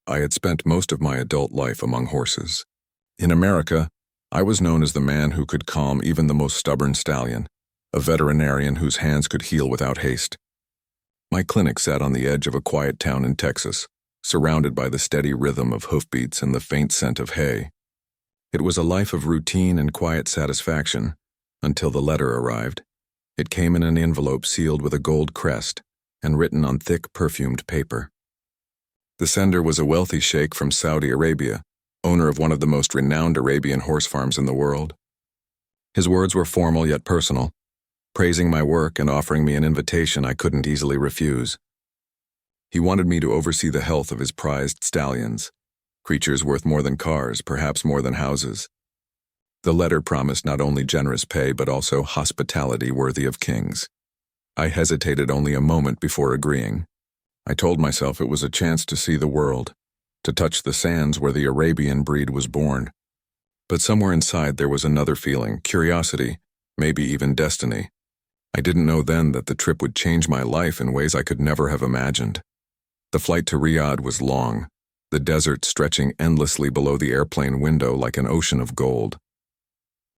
I had spent most of my adult life among horses. In America, I was known as the man who could calm even the most stubborn stallion, a veterinarian whose hands could heal without haste. My clinic sat on the edge of a quiet town in Texas, surrounded by the steady rhythm of hoofbeats and the faint scent of hay. It was a life of routine and quiet satisfaction, until the letter arrived. It came in an envelope sealed with a gold crest and written on thick, perfumed paper. The sender was a wealthy sheik from Saudi Arabia, owner of one of the most renowned Arabian horse farms in the world. His words were formal yet personal, praising my work and offering me an invitation I couldn't easily refuse. He wanted me to oversee the health of his prized stallions, creatures worth more than cars, perhaps more than houses. The letter promised not only generous pay but also hospitality worthy of kings. I hesitated only a moment before agreeing. I told myself it was a chance to see the world, to touch the sands where the Arabian breed was born. But somewhere inside there was another feeling, curiosity, maybe even destiny. I didn't know then that the trip would change my life in ways I could never have imagined. The flight to Riyadh was long, the desert stretching endlessly below the airplane window like an ocean of gold.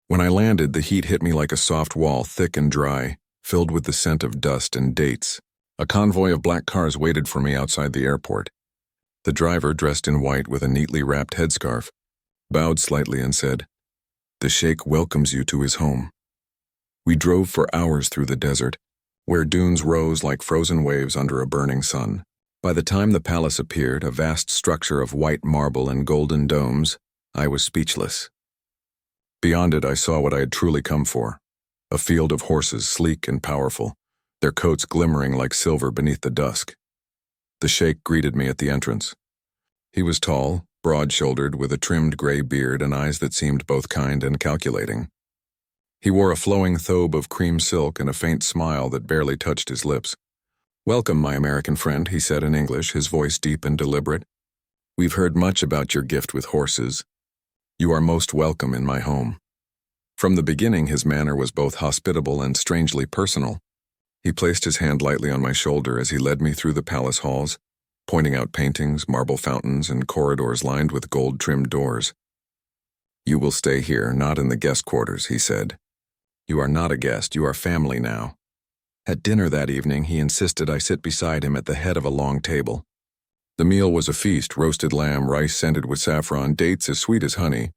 When I landed, the heat hit me like a soft wall, thick and dry, filled with the scent of dust and dates. A convoy of black cars waited for me outside the airport. The driver, dressed in white with a neatly wrapped headscarf, bowed slightly and said, "The sheik welcomes you to his home." We drove for hours through the desert, where dunes rose like frozen waves under a burning sun. By the time the palace appeared, a vast structure of white marble and golden domes, I was speechless. Beyond it, I saw what I had truly come for, a field of horses, sleek and powerful, their coats glimmering like silver beneath the dusk. The sheik greeted me at the entrance. He was tall, broad-shouldered, with a trimmed gray beard and eyes that seemed both kind and calculating. He wore a flowing thobe of cream silk and a faint smile that barely touched his lips. "Welcome, my American friend," he said in English, his voice deep and deliberate. "We've heard much about your gift with horses. You are most welcome in my home." From the beginning, his manner was both hospitable and strangely personal. He placed his hand lightly on my shoulder as he led me through the palace halls, pointing out paintings, marble fountains, and corridors lined with gold-trimmed doors. "You will stay here, not in the guest quarters," he said. "You are not a guest, you are family now." At dinner that evening, he insisted I sit beside him at the head of a long table. The meal was a feast: roasted lamb, rice scented with saffron, dates as sweet as honey.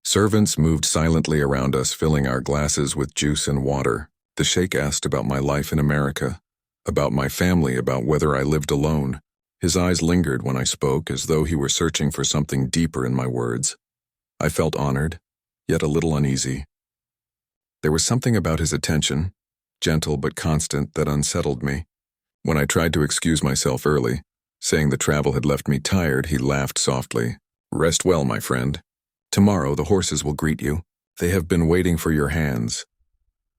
Servants moved silently around us, filling our glasses with juice and water. The sheik asked about my life in America, about my family, about whether I lived alone. His eyes lingered when I spoke, as though he were searching for something deeper in my words. I felt honored, yet a little uneasy. There was something about his attention, gentle but constant, that unsettled me. When I tried to excuse myself early, saying the travel had left me tired, he laughed softly. "Rest well, my friend. Tomorrow the horses will greet you. They have been waiting for your hands."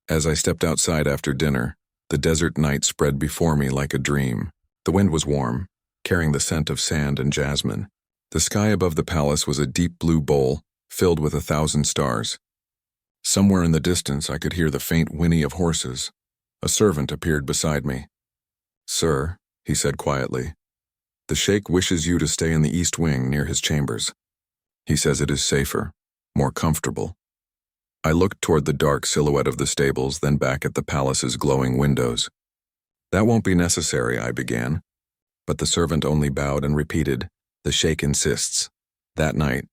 As I stepped outside after dinner, the desert night spread before me like a dream. The wind was warm, carrying the scent of sand and jasmine. The sky above the palace was a deep blue bowl, filled with 1,000 stars. Somewhere in the distance I could hear the faint whinny of horses. A servant appeared beside me. "Sir," he said quietly, "the sheik wishes you to stay in the east wing near his chambers. He says it is safer, more comfortable." I looked toward the dark silhouette of the stables, then back at the palace's glowing windows. "That won't be necessary," I began, but the servant only bowed and repeated, "The sheik insists." That night,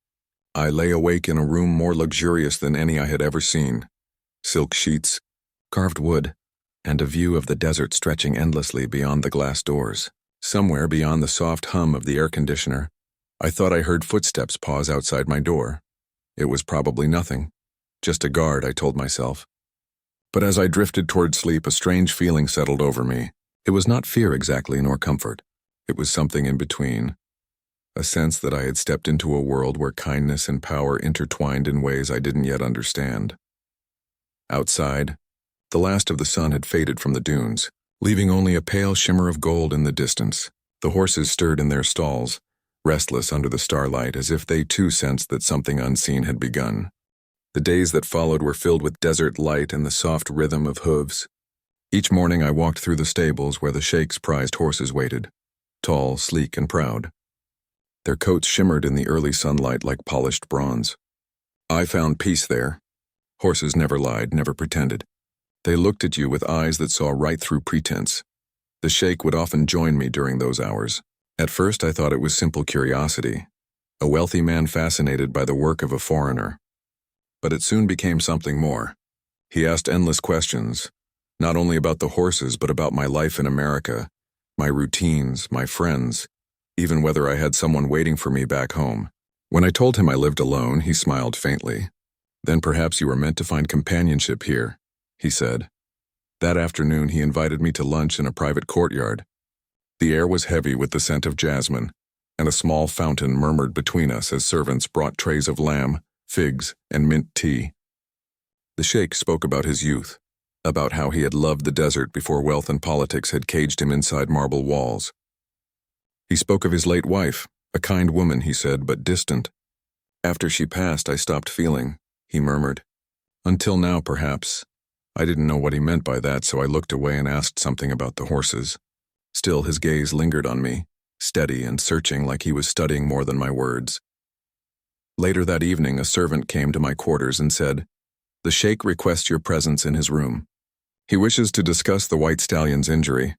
I lay awake in a room more luxurious than any I had ever seen. Silk sheets, carved wood, and a view of the desert stretching endlessly beyond the glass doors. Somewhere beyond the soft hum of the air conditioner, I thought I heard footsteps pause outside my door. It was probably nothing. Just a guard, I told myself. But as I drifted toward sleep, a strange feeling settled over me. It was not fear exactly, nor comfort. It was something in between. A sense that I had stepped into a world where kindness and power intertwined in ways I didn't yet understand. Outside, the last of the sun had faded from the dunes, leaving only a pale shimmer of gold in the distance. The horses stirred in their stalls, restless under the starlight, as if they too sensed that something unseen had begun. The days that followed were filled with desert light and the soft rhythm of hooves. Each morning I walked through the stables where the sheik's prized horses waited, tall, sleek, and proud. Their coats shimmered in the early sunlight like polished bronze. I found peace there. Horses never lied, never pretended. They looked at you with eyes that saw right through pretense. The sheik would often join me during those hours. At first I thought it was simple curiosity, a wealthy man fascinated by the work of a foreigner. But it soon became something more. He asked endless questions, not only about the horses but about my life in America, my routines, my friends, even whether I had someone waiting for me back home. When I told him I lived alone, he smiled faintly. "Then perhaps you were meant to find companionship here," he said. That afternoon he invited me to lunch in a private courtyard. The air was heavy with the scent of jasmine, and a small fountain murmured between us as servants brought trays of lamb, figs, and mint tea. The sheik spoke about his youth, about how he had loved the desert before wealth and politics had caged him inside marble walls. He spoke of his late wife, a kind woman, he said, but distant. "After she passed, I stopped feeling," he murmured. "Until now, perhaps." I didn't know what he meant by that, so I looked away and asked something about the horses. Still, his gaze lingered on me, steady and searching like he was studying more than my words. Later that evening, a servant came to my quarters and said, "The sheik requests your presence in his room. He wishes to discuss the white stallion's injury."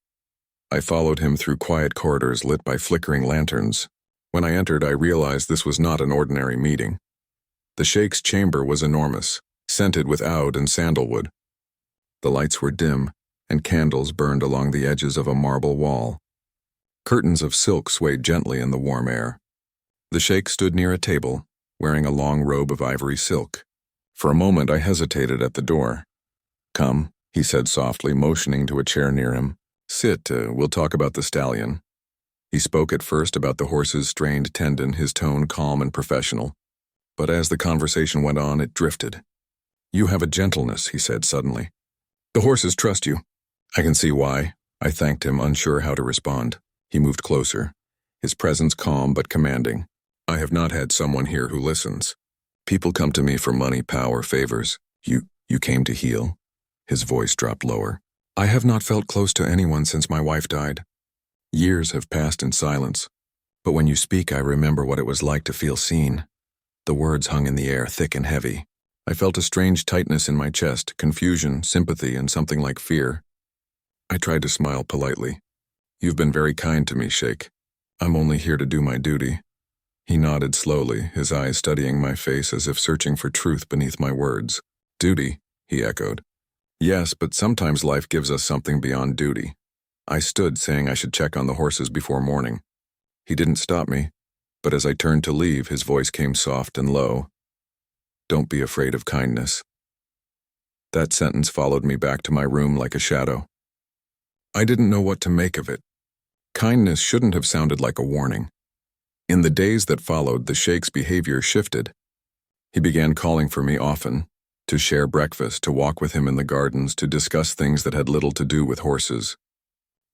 I followed him through quiet corridors lit by flickering lanterns. When I entered, I realized this was not an ordinary meeting. The sheik's chamber was enormous, scented with oud and sandalwood. The lights were dim, and candles burned along the edges of a marble wall. Curtains of silk swayed gently in the warm air. The sheik stood near a table, wearing a long robe of ivory silk. For a moment I hesitated at the door. "Come," he said softly, motioning to a chair near him. "Sit, we'll talk about the stallion." He spoke at first about the horse's strained tendon, his tone calm and professional. But as the conversation went on, it drifted. "You have a gentleness," he said suddenly. "The horses trust you." "I can see why." I thanked him, unsure how to respond. He moved closer, his presence calm but commanding. "I have not had someone here who listens. People come to me for money, power, favors. You came to heal?" His voice dropped lower. "I have not felt close to anyone since my wife died. Years have passed in silence. But when you speak, I remember what it was like to feel seen." The words hung in the air, thick and heavy. I felt a strange tightness in my chest, confusion, sympathy, and something like fear. I tried to smile politely. "You've been very kind to me, Sheikh. I'm only here to do my duty." He nodded slowly, his eyes studying my face as if searching for truth beneath my words. "Duty?" he echoed. "Yes, but sometimes life gives us something beyond duty." I stood, saying I should check on the horses before morning. He didn't stop me, but as I turned to leave, his voice came soft and low. "Don't be afraid of kindness." That sentence followed me back to my room like a shadow. I didn't know what to make of it. Kindness shouldn't have sounded like a warning. In the days that followed, the sheik's behavior shifted. He began calling for me often, to share breakfast, to walk with him in the gardens, to discuss things that had little to do with horses.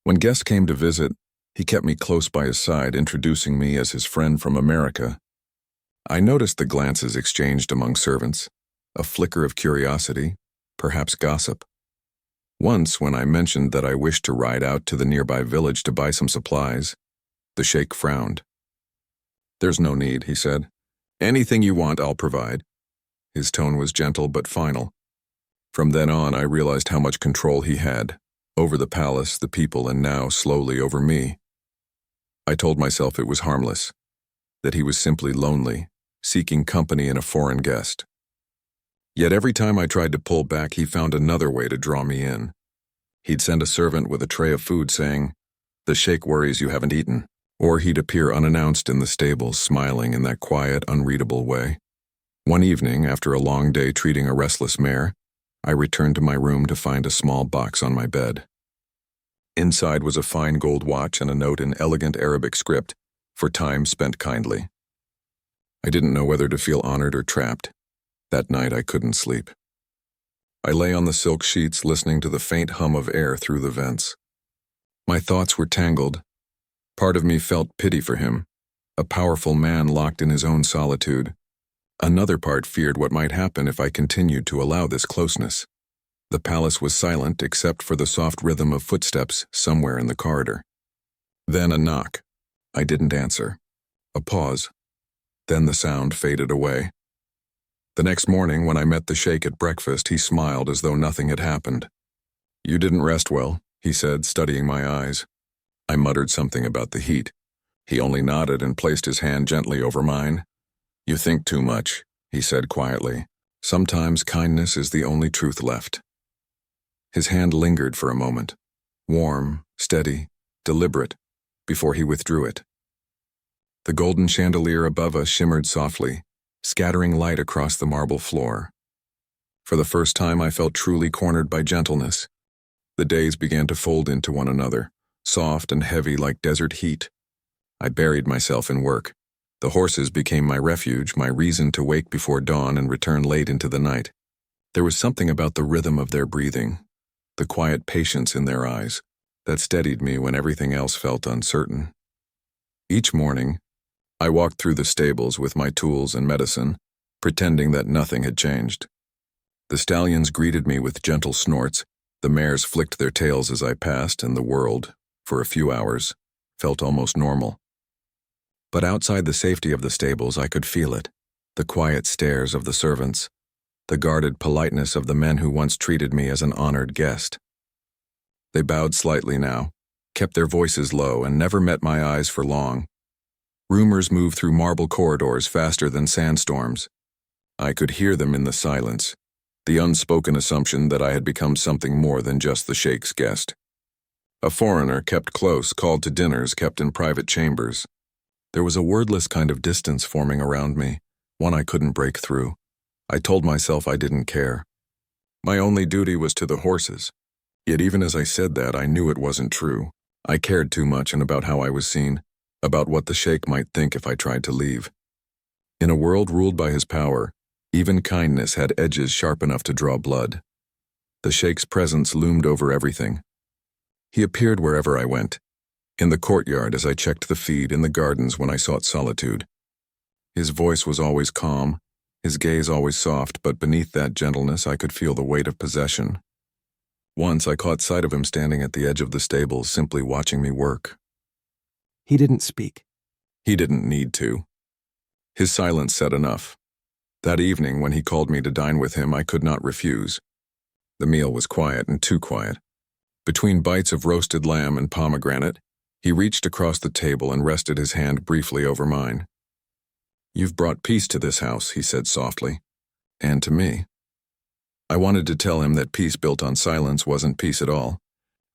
When guests came to visit, he kept me close by his side, introducing me as his friend from America. I noticed the glances exchanged among servants, a flicker of curiosity, perhaps gossip. Once, when I mentioned that I wished to ride out to the nearby village to buy some supplies, the sheik frowned. "There's no need," he said. "Anything you want, I'll provide." His tone was gentle but final. From then on, I realized how much control he had, over the palace, the people, and now, slowly, over me. I told myself it was harmless, that he was simply lonely, seeking company in a foreign guest. Yet every time I tried to pull back, he found another way to draw me in. He'd send a servant with a tray of food saying, "The sheik worries you haven't eaten." Or he'd appear unannounced in the stables, smiling in that quiet, unreadable way. One evening, after a long day treating a restless mare, I returned to my room to find a small box on my bed. Inside was a fine gold watch and a note in elegant Arabic script, for time spent kindly. I didn't know whether to feel honored or trapped. That night I couldn't sleep. I lay on the silk sheets listening to the faint hum of air through the vents. My thoughts were tangled. Part of me felt pity for him, a powerful man locked in his own solitude. Another part feared what might happen if I continued to allow this closeness. The palace was silent except for the soft rhythm of footsteps somewhere in the corridor. Then a knock. I didn't answer. A pause. Then the sound faded away. The next morning, when I met the sheik at breakfast, he smiled as though nothing had happened. "You didn't rest well," he said, studying my eyes. I muttered something about the heat. He only nodded and placed his hand gently over mine. "You think too much," he said quietly. "Sometimes kindness is the only truth left." His hand lingered for a moment, warm, steady, deliberate, before he withdrew it. The golden chandelier above us shimmered softly, scattering light across the marble floor. For the first time, I felt truly cornered by gentleness. The days began to fold into one another, soft and heavy like desert heat. I buried myself in work. The horses became my refuge, my reason to wake before dawn and return late into the night. There was something about the rhythm of their breathing, the quiet patience in their eyes, that steadied me when everything else felt uncertain. Each morning, I walked through the stables with my tools and medicine, pretending that nothing had changed. The stallions greeted me with gentle snorts, the mares flicked their tails as I passed, and the world, for a few hours, felt almost normal. But outside the safety of the stables, I could feel it, the quiet stares of the servants, the guarded politeness of the men who once treated me as an honored guest. They bowed slightly now, kept their voices low, and never met my eyes for long. Rumors moved through marble corridors faster than sandstorms. I could hear them in the silence, the unspoken assumption that I had become something more than just the Sheikh's guest. A foreigner kept close, called to dinners, kept in private chambers. There was a wordless kind of distance forming around me, one I couldn't break through. I told myself I didn't care. My only duty was to the horses. Yet even as I said that, I knew it wasn't true. I cared too much and about how I was seen, about what the sheik might think if I tried to leave. In a world ruled by his power, even kindness had edges sharp enough to draw blood. The sheik's presence loomed over everything. He appeared wherever I went, in the courtyard as I checked the feed, in the gardens when I sought solitude. His voice was always calm, his gaze always soft, but beneath that gentleness I could feel the weight of possession. Once I caught sight of him standing at the edge of the stables, simply watching me work. He didn't speak. He didn't need to. His silence said enough. That evening, when he called me to dine with him, I could not refuse. The meal was quiet and too quiet. Between bites of roasted lamb and pomegranate, he reached across the table and rested his hand briefly over mine. "You've brought peace to this house," he said softly, "and to me." I wanted to tell him that peace built on silence wasn't peace at all,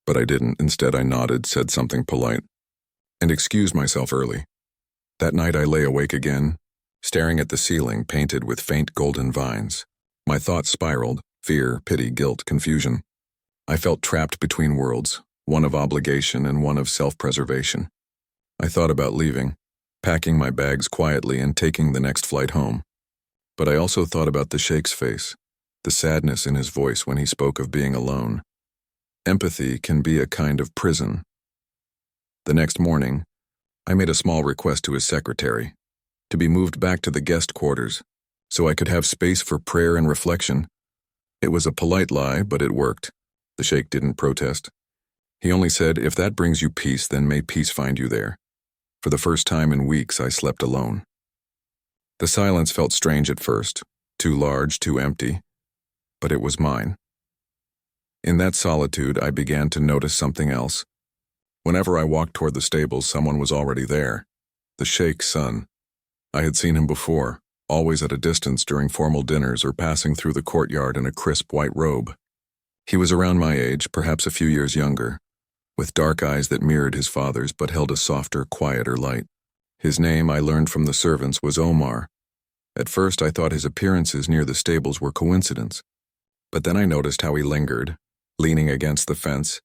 but I didn't. Instead, I nodded, said something polite, and excused myself early. That night I lay awake again, staring at the ceiling painted with faint golden vines. My thoughts spiraled, fear, pity, guilt, confusion. I felt trapped between worlds, one of obligation and one of self-preservation. I thought about leaving, packing my bags quietly and taking the next flight home. But I also thought about the Sheikh's face, the sadness in his voice when he spoke of being alone. Empathy can be a kind of prison. The next morning, I made a small request to his secretary, to be moved back to the guest quarters, so I could have space for prayer and reflection. It was a polite lie, but it worked. The sheik didn't protest. He only said, "If that brings you peace, then may peace find you there." For the first time in weeks, I slept alone. The silence felt strange at first, too large, too empty, but it was mine. In that solitude, I began to notice something else. Whenever I walked toward the stables, someone was already there. The Sheikh's son. I had seen him before, always at a distance during formal dinners or passing through the courtyard in a crisp white robe. He was around my age, perhaps a few years younger, with dark eyes that mirrored his father's but held a softer, quieter light. His name, I learned from the servants, was Omar. At first I thought his appearances near the stables were coincidence, but then I noticed how he lingered, leaning against the fence,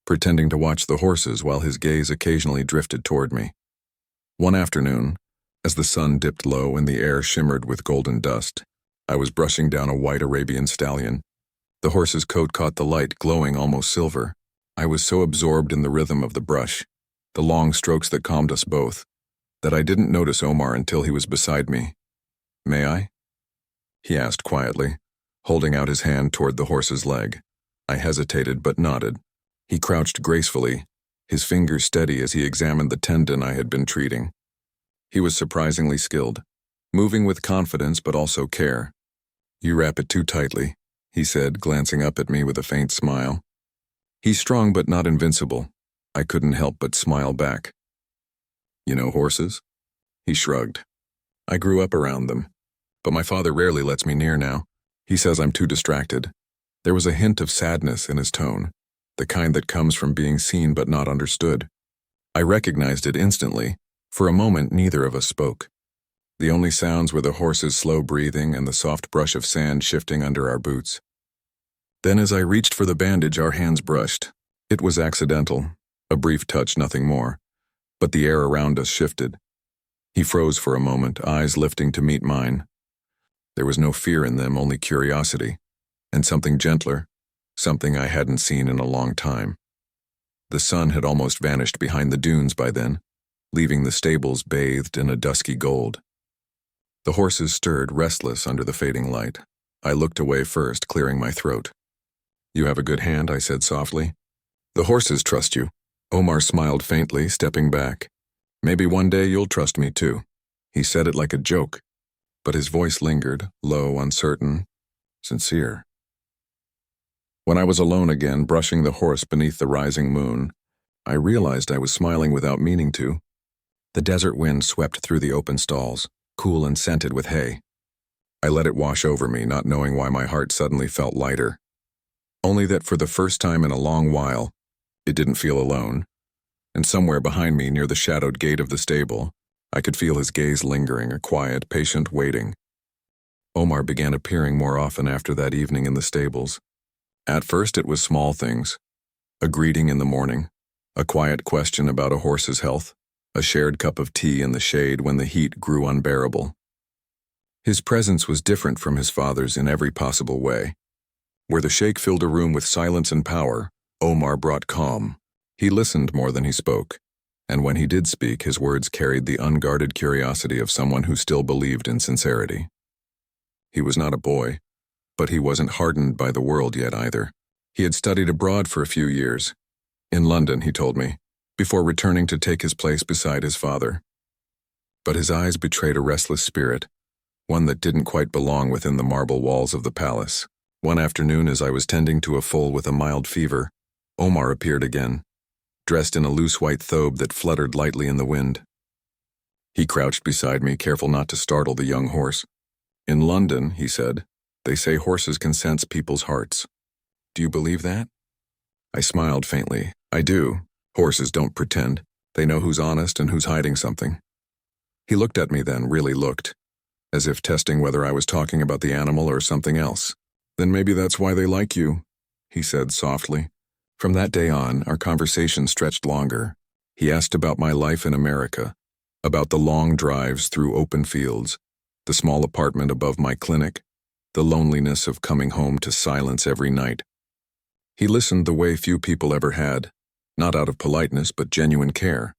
pretending to watch the horses while his gaze occasionally drifted toward me. One afternoon, as the sun dipped low and the air shimmered with golden dust, I was brushing down a white Arabian stallion. The horse's coat caught the light, glowing almost silver. I was so absorbed in the rhythm of the brush, the long strokes that calmed us both, that I didn't notice Omar until he was beside me. "May I?" he asked quietly, holding out his hand toward the horse's leg. I hesitated but nodded. He crouched gracefully, his fingers steady as he examined the tendon I had been treating. He was surprisingly skilled, moving with confidence but also care. "You wrap it too tightly," he said, glancing up at me with a faint smile. "He's strong but not invincible." I couldn't help but smile back. "You know horses?" He shrugged. "I grew up around them, but my father rarely lets me near now. He says I'm too distracted." There was a hint of sadness in his tone, the kind that comes from being seen but not understood. I recognized it instantly. For a moment, neither of us spoke. The only sounds were the horse's slow breathing and the soft brush of sand shifting under our boots. Then as I reached for the bandage, our hands brushed. It was accidental, a brief touch, nothing more, but the air around us shifted. He froze for a moment, eyes lifting to meet mine. There was no fear in them, only curiosity, and something gentler, something I hadn't seen in a long time. The sun had almost vanished behind the dunes by then, leaving the stables bathed in a dusky gold. The horses stirred, restless under the fading light. I looked away first, clearing my throat. "You have a good hand," I said softly. "The horses trust you." Omar smiled faintly, stepping back. "Maybe one day you'll trust me too." He said it like a joke, but his voice lingered, low, uncertain, sincere. When I was alone again, brushing the horse beneath the rising moon, I realized I was smiling without meaning to. The desert wind swept through the open stalls, cool and scented with hay. I let it wash over me, not knowing why my heart suddenly felt lighter. Only that for the first time in a long while, it didn't feel alone. And somewhere behind me, near the shadowed gate of the stable, I could feel his gaze lingering, a quiet, patient waiting. Omar began appearing more often after that evening in the stables. At first it was small things. A greeting in the morning, a quiet question about a horse's health, a shared cup of tea in the shade when the heat grew unbearable. His presence was different from his father's in every possible way. Where the sheik filled a room with silence and power, Omar brought calm. He listened more than he spoke, and when he did speak, his words carried the unguarded curiosity of someone who still believed in sincerity. He was not a boy, but he wasn't hardened by the world yet either. He had studied abroad for a few years, in London, he told me, before returning to take his place beside his father. But his eyes betrayed a restless spirit, one that didn't quite belong within the marble walls of the palace. One afternoon, as I was tending to a foal with a mild fever, Omar appeared again, dressed in a loose white thobe that fluttered lightly in the wind. He crouched beside me, careful not to startle the young horse. "In London," he said, "they say horses can sense people's hearts. Do you believe that?" I smiled faintly. "I do. Horses don't pretend. They know who's honest and who's hiding something." He looked at me then, really looked, as if testing whether I was talking about the animal or something else. "Then maybe that's why they like you," he said softly. From that day on, our conversation stretched longer. He asked about my life in America, about the long drives through open fields, the small apartment above my clinic, the loneliness of coming home to silence every night. He listened the way few people ever had, not out of politeness but genuine care.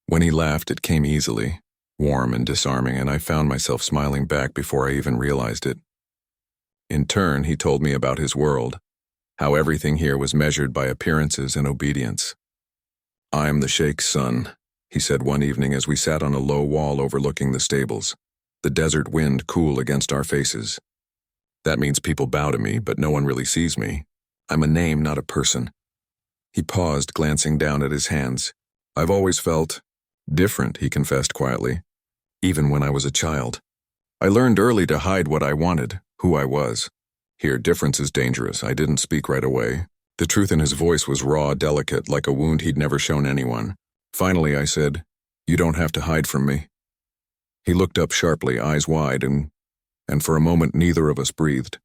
When he laughed, it came easily, warm and disarming, and I found myself smiling back before I even realized it. In turn, he told me about his world, how everything here was measured by appearances and obedience. "I'm the Sheikh's son," he said one evening as we sat on a low wall overlooking the stables, the desert wind cool against our faces. "That means people bow to me, but no one really sees me. I'm a name, not a person." He paused, glancing down at his hands. "I've always felt different," he confessed quietly, "even when I was a child. I learned early to hide what I wanted, who I was. Here, difference is dangerous." I didn't speak right away. The truth in his voice was raw, delicate, like a wound he'd never shown anyone. Finally, I said, "You don't have to hide from me." He looked up sharply, eyes wide, and for a moment neither of us breathed.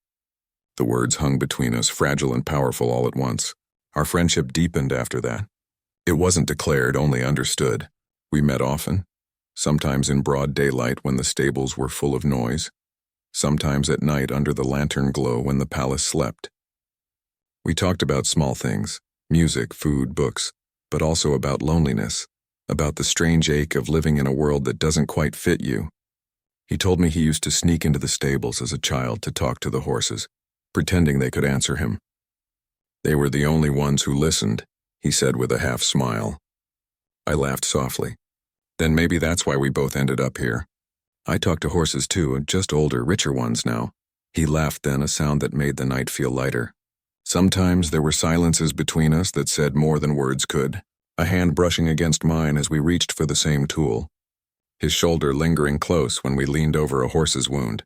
The words hung between us, fragile and powerful all at once. Our friendship deepened after that. It wasn't declared, only understood. We met often, sometimes in broad daylight when the stables were full of noise, sometimes at night under the lantern glow when the palace slept. We talked about small things, music, food, books, but also about loneliness, about the strange ache of living in a world that doesn't quite fit you. He told me he used to sneak into the stables as a child to talk to the horses, pretending they could answer him. "They were the only ones who listened," he said with a half smile. I laughed softly. Then maybe that's why we both ended up here. I talk to horses too, just older, richer ones now. He laughed then, a sound that made the night feel lighter. Sometimes there were silences between us that said more than words could, a hand brushing against mine as we reached for the same tool, his shoulder lingering close when we leaned over a horse's wound.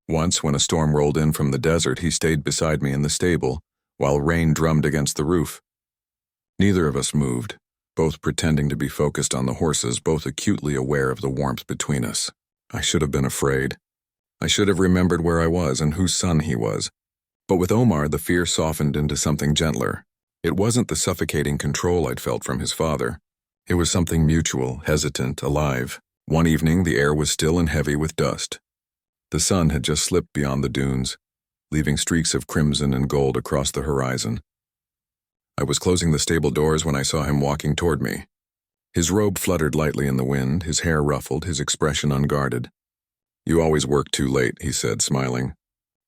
Once, when a storm rolled in from the desert, he stayed beside me in the stable, while rain drummed against the roof. Neither of us moved, both pretending to be focused on the horses, both acutely aware of the warmth between us. I should have been afraid. I should have remembered where I was and whose son he was. But with Omar, the fear softened into something gentler. It wasn't the suffocating control I'd felt from his father. It was something mutual, hesitant, alive. One evening, the air was still and heavy with dust. The sun had just slipped beyond the dunes, leaving streaks of crimson and gold across the horizon. I was closing the stable doors when I saw him walking toward me. His robe fluttered lightly in the wind, his hair ruffled, his expression unguarded. "You always work too late," he said, smiling.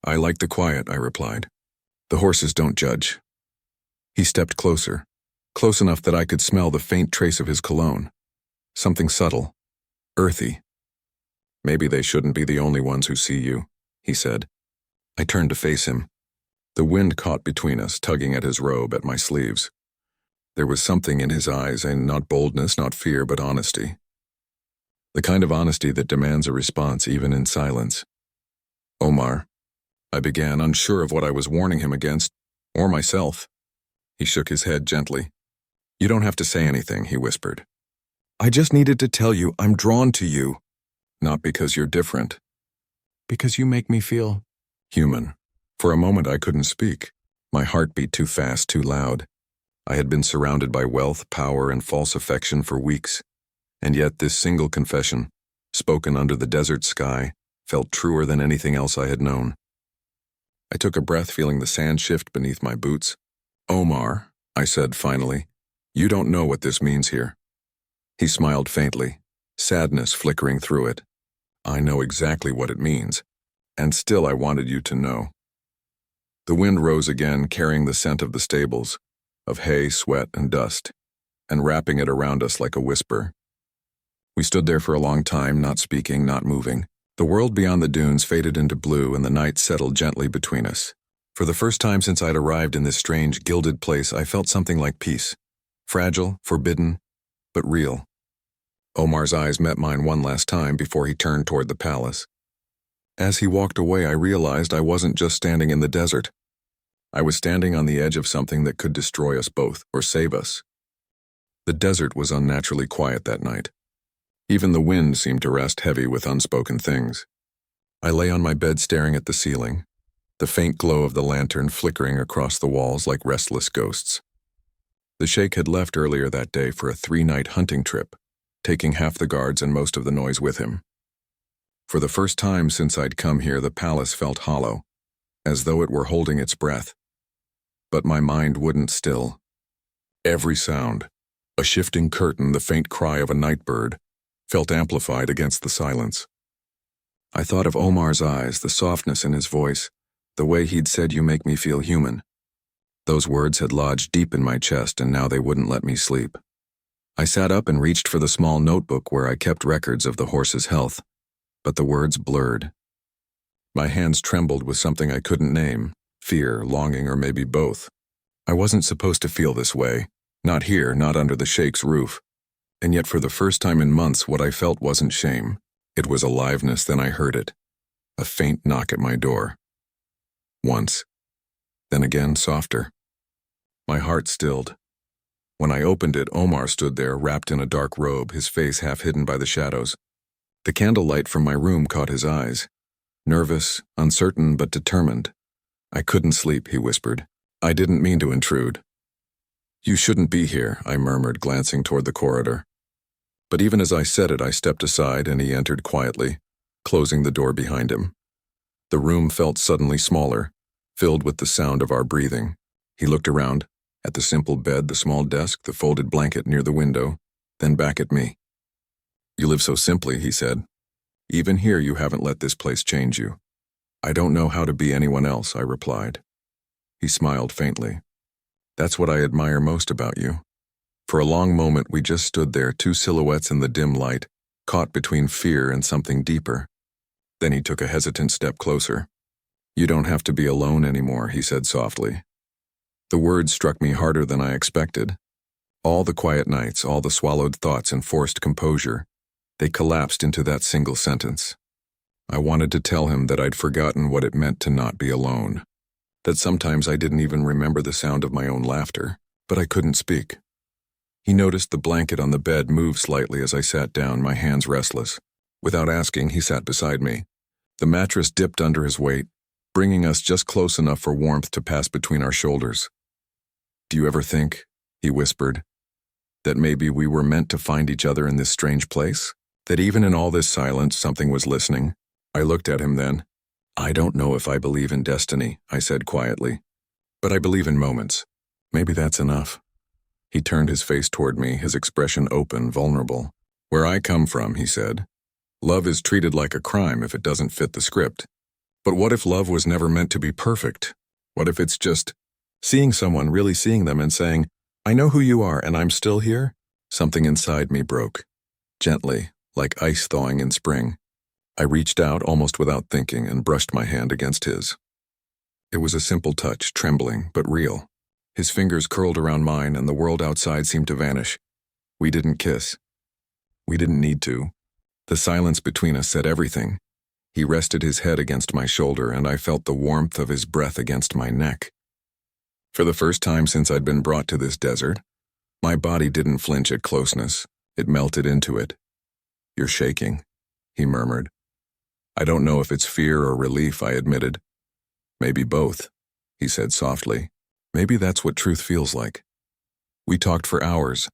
"I like the quiet," I replied. "The horses don't judge." He stepped closer, close enough that I could smell the faint trace of his cologne. Something subtle, earthy. "Maybe they shouldn't be the only ones who see you," he said. I turned to face him. The wind caught between us, tugging at his robe, at my sleeves. There was something in his eyes, and not boldness, not fear, but honesty. The kind of honesty that demands a response even in silence. "Omar," I began, unsure of what I was warning him against, or myself. He shook his head gently. "You don't have to say anything," he whispered. "I just needed to tell you I'm drawn to you. Not because you're different. Because you make me feel human." For a moment I couldn't speak. My heart beat too fast, too loud. I had been surrounded by wealth, power, and false affection for weeks. And yet this single confession, spoken under the desert sky, felt truer than anything else I had known. I took a breath, feeling the sand shift beneath my boots. "Omar," I said finally, "you don't know what this means here." He smiled faintly, sadness flickering through it. "I know exactly what it means, and still I wanted you to know." The wind rose again, carrying the scent of the stables, of hay, sweat, and dust, and wrapping it around us like a whisper. We stood there for a long time, not speaking, not moving. The world beyond the dunes faded into blue, and the night settled gently between us. For the first time since I'd arrived in this strange, gilded place, I felt something like peace. Fragile, forbidden, but real. Omar's eyes met mine one last time before he turned toward the palace. As he walked away, I realized I wasn't just standing in the desert. I was standing on the edge of something that could destroy us both, or save us. The desert was unnaturally quiet that night. Even the wind seemed to rest heavy with unspoken things. I lay on my bed staring at the ceiling, the faint glow of the lantern flickering across the walls like restless ghosts. The Sheikh had left earlier that day for a 3-night hunting trip, taking half the guards and most of the noise with him. For the first time since I'd come here, the palace felt hollow, as though it were holding its breath. But my mind wouldn't still. Every sound, a shifting curtain, the faint cry of a night bird, felt amplified against the silence. I thought of Omar's eyes, the softness in his voice, the way he'd said, "You make me feel human." Those words had lodged deep in my chest, and now they wouldn't let me sleep. I sat up and reached for the small notebook where I kept records of the horse's health, but the words blurred. My hands trembled with something I couldn't name, fear, longing, or maybe both. I wasn't supposed to feel this way, not here, not under the Sheikh's roof. And yet for the first time in months, what I felt wasn't shame. It was aliveness. Then I heard it, a faint knock at my door. Once, then again softer. My heart stilled. When I opened it, Omar stood there, wrapped in a dark robe, his face half hidden by the shadows. The candlelight from my room caught his eyes. Nervous, uncertain, but determined. "I couldn't sleep," he whispered. "I didn't mean to intrude." "You shouldn't be here," I murmured, glancing toward the corridor. But even as I said it, I stepped aside and he entered quietly, closing the door behind him. The room felt suddenly smaller, filled with the sound of our breathing. He looked around, at the simple bed, the small desk, the folded blanket near the window, then back at me. "You live so simply," he said. "Even here you haven't let this place change you." "I don't know how to be anyone else," I replied. He smiled faintly. "That's what I admire most about you. For a long moment, we just stood there, two silhouettes in the dim light, caught between fear and something deeper. Then he took a hesitant step closer. "You don't have to be alone anymore," he said softly. The words struck me harder than I expected. All the quiet nights, all the swallowed thoughts and forced composure, they collapsed into that single sentence. I wanted to tell him that I'd forgotten what it meant to not be alone, that sometimes I didn't even remember the sound of my own laughter, but I couldn't speak. He noticed the blanket on the bed move slightly as I sat down, my hands restless. Without asking, he sat beside me. The mattress dipped under his weight, bringing us just close enough for warmth to pass between our shoulders. "Do you ever think," he whispered, "that maybe we were meant to find each other in this strange place? That even in all this silence, something was listening?" I looked at him then. "I don't know if I believe in destiny," I said quietly, "but I believe in moments. Maybe that's enough." He turned his face toward me, his expression open, vulnerable. "Where I come from," he said, "love is treated like a crime if it doesn't fit the script. But what if love was never meant to be perfect? What if it's just seeing someone, really seeing them and saying, 'I know who you are and I'm still here'?" Something inside me broke, gently, like ice thawing in spring. I reached out almost without thinking and brushed my hand against his. It was a simple touch, trembling, but real. His fingers curled around mine and the world outside seemed to vanish. We didn't kiss. We didn't need to. The silence between us said everything. He rested his head against my shoulder and I felt the warmth of his breath against my neck. For the first time since I'd been brought to this desert, my body didn't flinch at closeness. It melted into it. "You're shaking," he murmured. "I don't know if it's fear or relief," I admitted. "Maybe both," he said softly. "Maybe that's what truth feels like." We talked for hours,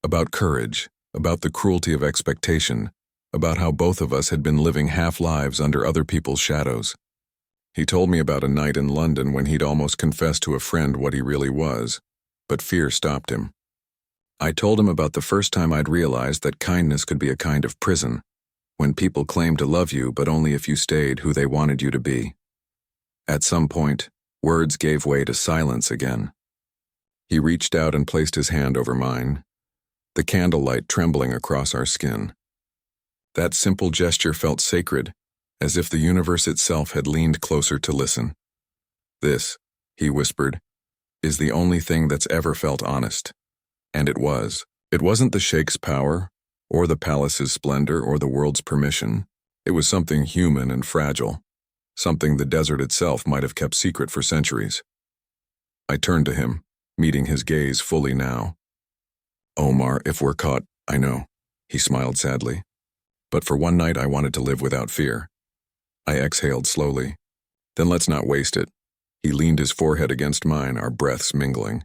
about courage, about the cruelty of expectation, about how both of us had been living half-lives under other people's shadows. He told me about a night in London when he'd almost confessed to a friend what he really was, but fear stopped him. I told him about the first time I'd realized that kindness could be a kind of prison, when people claimed to love you but only if you stayed who they wanted you to be. At some point, words gave way to silence again. He reached out and placed his hand over mine, the candlelight trembling across our skin. That simple gesture felt sacred, as if the universe itself had leaned closer to listen. "This," he whispered, "is the only thing that's ever felt honest." And it was. It wasn't the Sheikh's power, or the palace's splendor, or the world's permission. It was something human and fragile, something the desert itself might have kept secret for centuries. I turned to him, meeting his gaze fully now. "Omar, if we're caught, I know," he smiled sadly. "But for one night I wanted to live without fear." I exhaled slowly. "Then let's not waste it." He leaned his forehead against mine, our breaths mingling.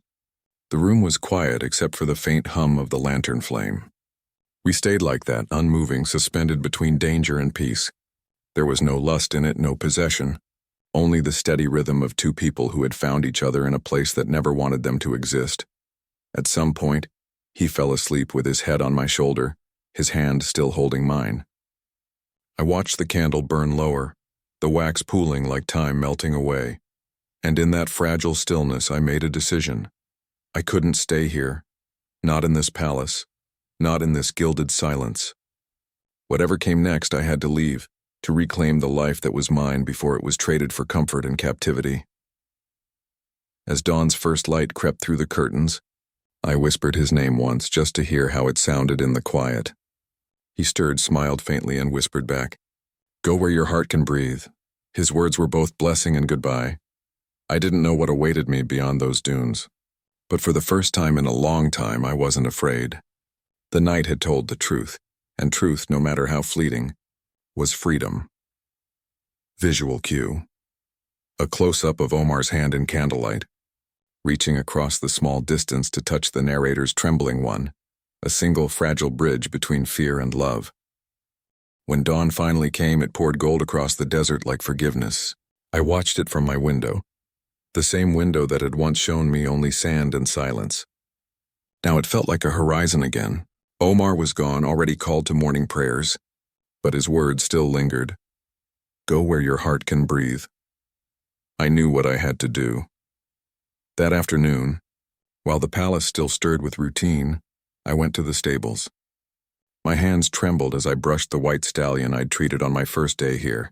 The room was quiet except for the faint hum of the lantern flame. We stayed like that, unmoving, suspended between danger and peace. There was no lust in it, no possession, only the steady rhythm of two people who had found each other in a place that never wanted them to exist. At some point, he fell asleep with his head on my shoulder, his hand still holding mine. I watched the candle burn lower, the wax pooling like time melting away, and in that fragile stillness I made a decision. I couldn't stay here, not in this palace, not in this gilded silence. Whatever came next, I had to leave, to reclaim the life that was mine before it was traded for comfort and captivity. As dawn's first light crept through the curtains, I whispered his name once just to hear how it sounded in the quiet. He stirred, smiled faintly, and whispered back, "Go where your heart can breathe." His words were both blessing and goodbye. I didn't know what awaited me beyond those dunes. But for the first time in a long time, I wasn't afraid. The night had told the truth, and truth, no matter how fleeting, was freedom. Visual cue. A close-up of Omar's hand in candlelight, reaching across the small distance to touch the narrator's trembling one, a single fragile bridge between fear and love. When dawn finally came, it poured gold across the desert like forgiveness. I watched it from my window, the same window that had once shown me only sand and silence. Now it felt like a horizon again. Omar was gone, already called to morning prayers, but his words still lingered. Go where your heart can breathe. I knew what I had to do. That afternoon, while the palace still stirred with routine, I went to the stables. My hands trembled as I brushed the white stallion I'd treated on my first day here,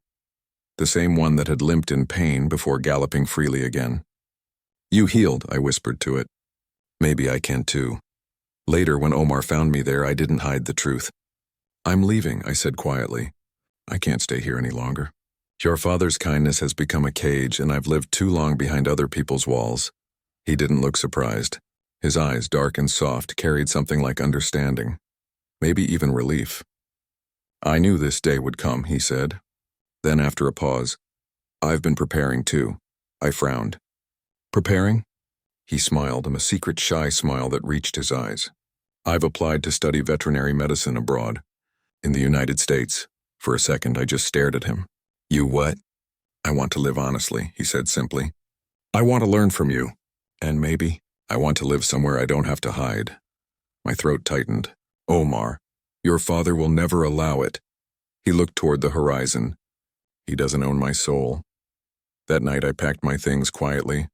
the same one that had limped in pain before galloping freely again. "You healed," I whispered to it. "Maybe I can too." Later, when Omar found me there, I didn't hide the truth. "I'm leaving," I said quietly. "I can't stay here any longer. Your father's kindness has become a cage, and I've lived too long behind other people's walls." He didn't look surprised. His eyes, dark and soft, carried something like understanding, maybe even relief. "I knew this day would come," he said. Then, after a pause, "I've been preparing too." I frowned. "Preparing?" He smiled, a secret shy smile that reached his eyes. "I've applied to study veterinary medicine abroad, in the United States." For a second, I just stared at him. "You what?" "I want to live honestly," he said simply. "I want to learn from you. And maybe I want to live somewhere I don't have to hide." My throat tightened. "Omar, your father will never allow it." He looked toward the horizon. "He doesn't own my soul." That night I packed my things quietly.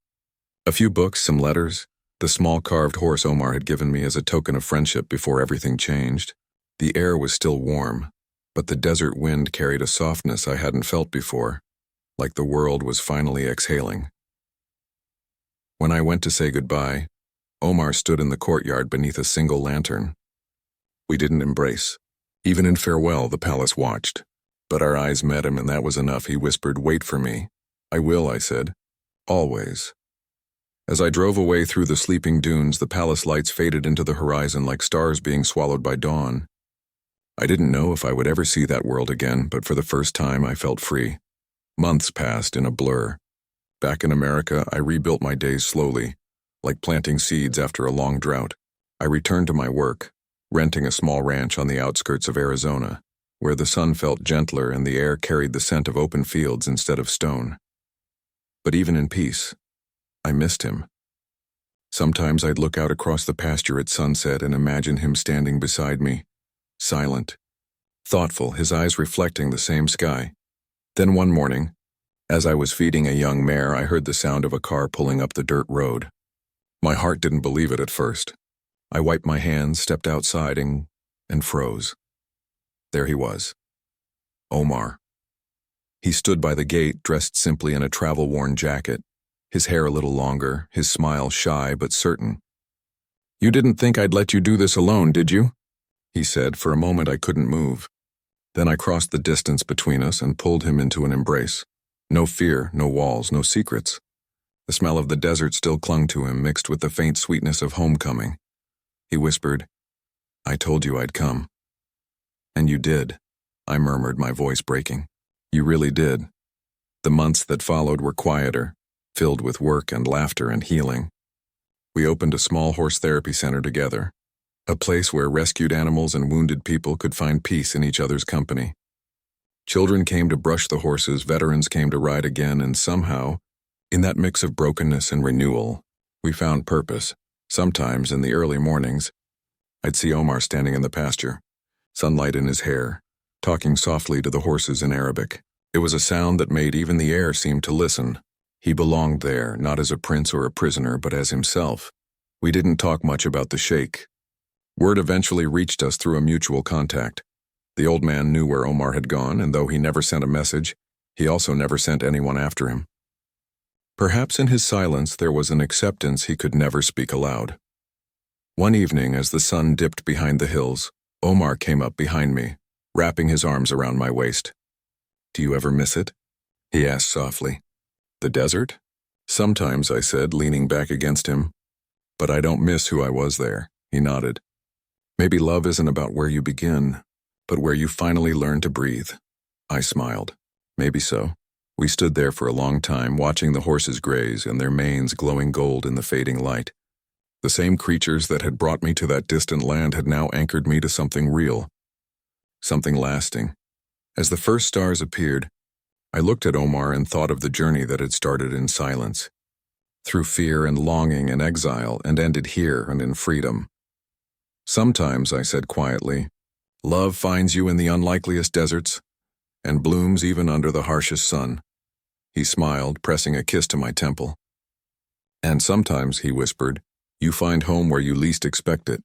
A few books, some letters, the small carved horse Omar had given me as a token of friendship before everything changed. The air was still warm, but the desert wind carried a softness I hadn't felt before, like the world was finally exhaling. When I went to say goodbye, Omar stood in the courtyard beneath a single lantern. We didn't embrace. Even in farewell, the palace watched. But our eyes met him, and that was enough. He whispered, "Wait for me." "I will," I said. "Always." As I drove away through the sleeping dunes, the palace lights faded into the horizon like stars being swallowed by dawn. I didn't know if I would ever see that world again, but for the first time I felt free. Months passed in a blur. Back in America, I rebuilt my days slowly, like planting seeds after a long drought. I returned to my work, renting a small ranch on the outskirts of Arizona, where the sun felt gentler and the air carried the scent of open fields instead of stone. But even in peace, I missed him. Sometimes I'd look out across the pasture at sunset and imagine him standing beside me, silent, thoughtful, his eyes reflecting the same sky. Then one morning, as I was feeding a young mare, I heard the sound of a car pulling up the dirt road. My heart didn't believe it at first. I wiped my hands, stepped outside, and froze. There he was. Omar. He stood by the gate, dressed simply in a travel-worn jacket, his hair a little longer, his smile shy but certain. "You didn't think I'd let you do this alone, did you?" he said. For a moment I couldn't move. Then I crossed the distance between us and pulled him into an embrace. No fear, no walls, no secrets. The smell of the desert still clung to him, mixed with the faint sweetness of homecoming. He whispered, "I told you I'd come." "And you did," I murmured, my voice breaking. "You really did." The months that followed were quieter, filled with work and laughter and healing. We opened a small horse therapy center together, a place where rescued animals and wounded people could find peace in each other's company. Children came to brush the horses, veterans came to ride again, and somehow, in that mix of brokenness and renewal, we found purpose. Sometimes, in the early mornings, I'd see Omar standing in the pasture, sunlight in his hair, talking softly to the horses in Arabic. It was a sound that made even the air seem to listen. He belonged there, not as a prince or a prisoner, but as himself. We didn't talk much about the Sheikh. Word eventually reached us through a mutual contact. The old man knew where Omar had gone, and though he never sent a message, he also never sent anyone after him. Perhaps in his silence there was an acceptance he could never speak aloud. One evening, as the sun dipped behind the hills, Omar came up behind me, wrapping his arms around my waist. "Do you ever miss it?" he asked softly. "The desert?" "Sometimes," I said, leaning back against him. "But I don't miss who I was there." He nodded. "Maybe love isn't about where you begin, but where you finally learn to breathe." I smiled. Maybe so. We stood there for a long time, watching the horses graze and their manes glowing gold in the fading light. The same creatures that had brought me to that distant land had now anchored me to something real, something lasting. As the first stars appeared, I looked at Omar and thought of the journey that had started in silence, through fear and longing and exile, and ended here and in freedom. "Sometimes," I said quietly, "love finds you in the unlikeliest deserts and blooms even under the harshest sun." He smiled, pressing a kiss to my temple. "And sometimes," he whispered, "you find home where you least expect it."